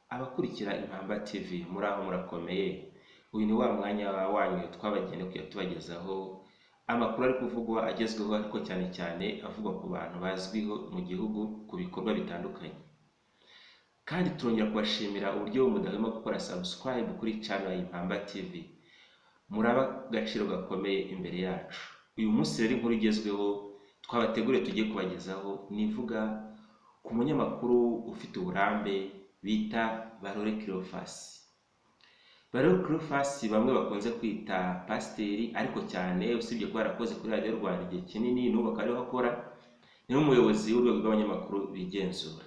Abakurikira Impamba TV muri aho murakomeye. Uyu ni wa mwanya wanyu twabageneye kuya tubagezaho amakuru ari kuvugwa agezweho, ariko cyane cyane avugwa ku bantu bazwiho mu gihugu ku bikorwa bitandukanye. Kandi turongera kubashimira uburyo mudahwema gukora subscribe kuri channel ya Impamba TV. Muraba gaciro gakomeye imbere yacu. Uyu munsi rero inkuru igezweho twabateguriye tugiye kubagezaho nivuga ku munyamakuru ufite uburambe bita Barore Cleophas. Barore Cleophas bamwe bakunze kwita pasiteri, ariko cyane usibye ko yarakoze kuri Radio Rwanda igihe kinini n'ubu akaba ariho akora, ni umuyobozi w'urwego rw'abanyamakuru bigenzura.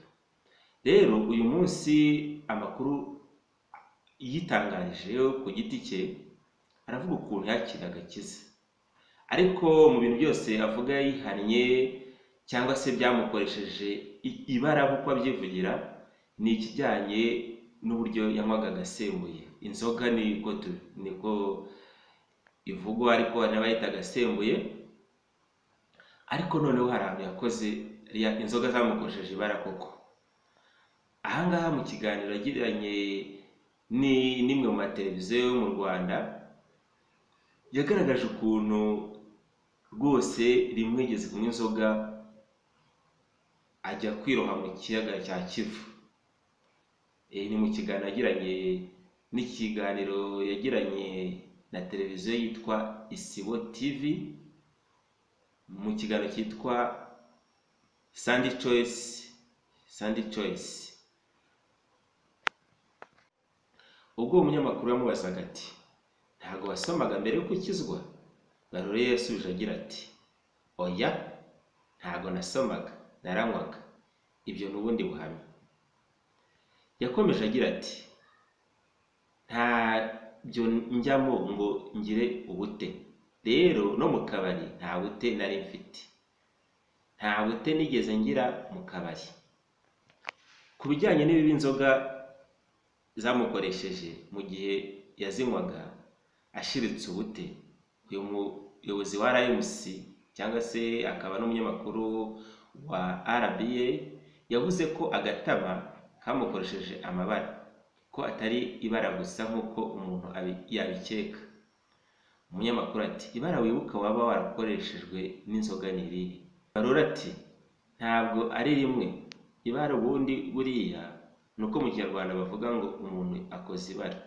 Rero uyu munsi amakuru yitangarije ku giti cye aravuga ukuntu yakira agakiza, ariko mu bintu byose avuga yihannye cyangwa se byamukoresheje ibara nk'uko abyivugira ni ikijyanye n'uburyo yanywaga agasembuye. Inzoga niko ivugwa, ariko n'abayita agasembuye. Ariko noneho hari ahantu yakoze inzoga zamukoresheje ibara koko. Ahangaha mu kiganiro yagiranye n'imwe mu mateleviziyo yo mu Rwanda, yagaragaje ukuntu rwose rimwe yigeze kunywa inzoga ajya kwiroha mu kiyaga cya Kivu. Ni mu kiganiro yagiranye na televiziyo yitwa Isibo TV, mu kiganiro cyitwa Sandy Choice. Ubwo umunyamakuru yamubazaga ati, ntago wasomaga mbere yo gukizwa? Barore yasubije agira ati, oya, ntago nasomaga, naranywaga. Ibyo n'ubundi buhamya. Yakomeje agira ati, nta byo njyamo ngo ngire ubute. Rero no mu kabari nta bute nari mfite. Nta bute nigeze ngira mu kabari. Ku bijyanye n'ibibi inzoga zamukoresheje mu gihe yazinywaga ashiritse ubute, uyu muyobozi wa RMC cyangwa se akaba n'umunyamakuru wa RBA yavuze ko agatama kamukoresheje amabara, ko atari ibara gusa nk'uko umuntu yabikeka. Umunyamakuru ati, ibara wibuka waba warakoreshejwe n'inzoga ni irihe? Barore ati, ntabwo ari rimwe. Ibara ubundi buriya nuko mu Kinyarwanda bavuga ngo umuntu akoze ibara,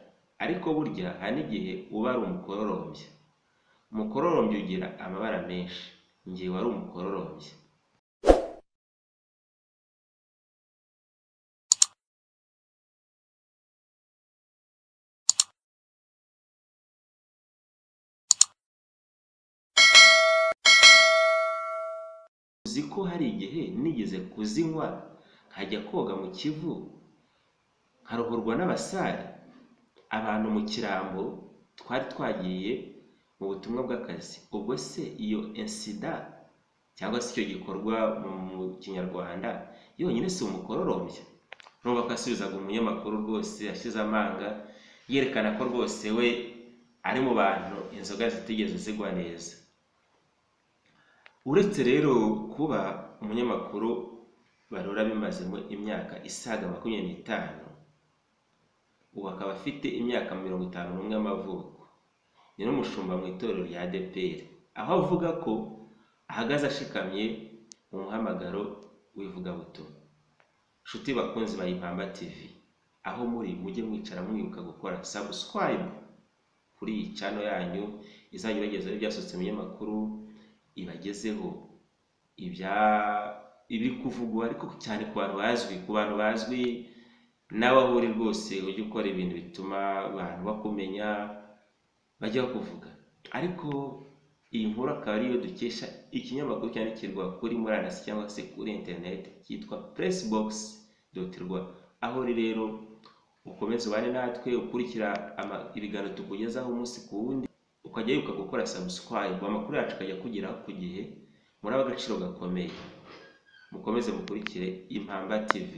ariko burya hari n'igihe uba ari umukororombya. Umukororombya ugira amabara menshi. Njye wari umukororombya. Uzi ko hari igihe nigeze kuzinywa nkajya koga mu Kivu nkarohorwa n'abasare, abantu mu Kirambo twari twagiye mu butumwa bw'akazi. Ubwo se iyo incident cyangwa se icyo gikorwa mu Kinyarwanda yonyine si umukororombya? Urumva ko asubizaga umunyamakuru rwose ashyize amanga, yerekana ko rwose we ari mu bantu inzoga zitigeze zigwa neza. Uretse rero kuba umunyamakuru Barora bimazemo imyaka isaga 25, ubu akaba afite imyaka 51 y'amavuko. Ni n'umushumba mu itorero rya ADEPR, aho avuga ko ahagaze ashikamye mu muhamagaro w'ivugabutumwa. Nshuti bakunzi ba Impamba TV, aho muri mujye mwicara mwibuka gukora subscribe kuri iyi channel yanyu izajya ibagezaho ibyasutse mu binyamakuru, ibagezeho ibiri kuvugwa, ariko cyane ku bantu bazwi nawe aho uri rwose ujye ukora ibintu bituma abantu bakumenya bajya kuvuga. Ariko iyi nkuru akaba ariyo dukesha ikinyamakuru cyandikirwa kuri murandasi cyangwa se kuri internet cyitwa pressbox.rw. aho rero ukomeze ubane natwe ukurikira ibiganiro tukugezaho umunsi ku wundi, ukajya wibuka gukora subscribe, amakuru yacu akajya kugeraho ku gihe. Muri agaciro gakomeye, mukomeze mukurikire Impamba TV.